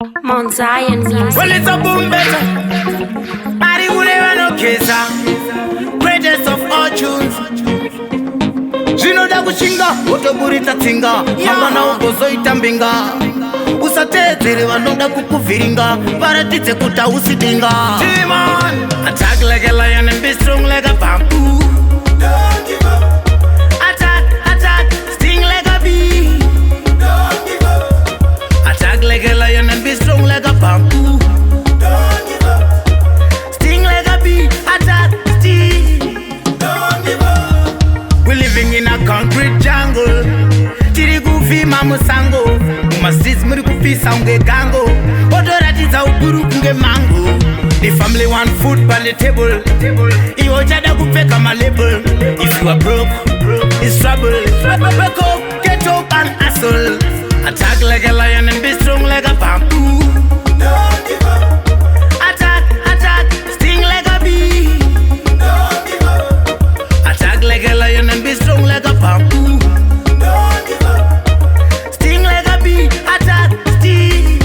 Mount Zion music. Well, it's a boom better. Mari will never no kesa. Greatest of all tunes. Zvinoda kushinga wotoburita tsinga mangwana ugozoita mbinga usatedzere vanoda kukuvhiringa varatidze kuti hausidinga. Attack like a lion and be strong like a bamboo. Don't give up. Attack, attack, sting like a bee. Don't give up. Attack like a lion and be strong like a bamboo. Don't give up. Sting like a bee. Attack, sting. Don't give up. We're living in a concrete jungle. Tiri kufima musango. Mastits muri kupisa unge gango. Odoratidza ukuru kunge mango. The family want food by the table. Iwo jada kupfeka my label. If you are broke, it's trouble. Wake up, get up and hustle. Attack like a lion and be strong like a bamboo. Don't give up. Attack, attack, sting like a bee. Don't give up. Attack like a lion and be strong like a bamboo. Don't give up. Sting like a bee. Attack, sting.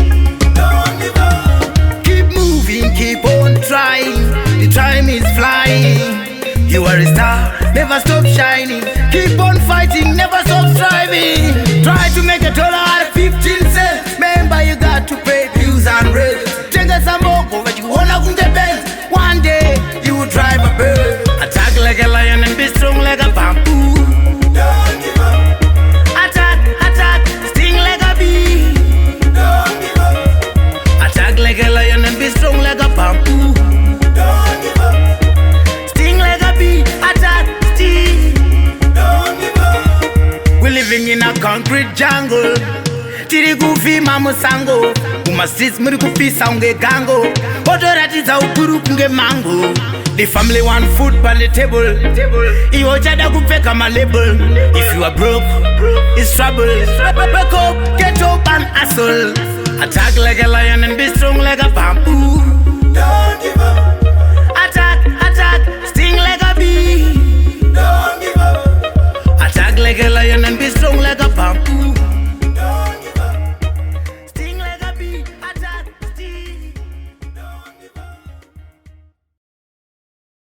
Don't give up. Keep moving, keep on trying. The time is flying. You are a star, never stop shining. Keep on fighting, never stop striving. Try to make $1 out of 15 cents. Remember you got to pay bills and rent. Tenga samoko, but you wanna go get bent. One day you will drive a bird. Attack like a lion and be strong like a bamboo. Don't give up. Attack, attack, sting like a bee. Don't give up. Attack like a lion and be strong like a bamboo. Don't give up. Sting like a bee. Attack, sting. Don't give up. We're living in a concrete jungle. Tiri kufima musango. Mastits muri kupisa unge gango. Odoratidza ukuru kunge mango. The family want food by the table. Iwo jada kupfeka my label. If you are broke, it's trouble. Wake up, get up and hustle. Attack like a lion and be strong like a bamboo. Don't give up. Attack, attack, sting like a bee. Don't give up. Attack like a lion and be strong like a bamboo.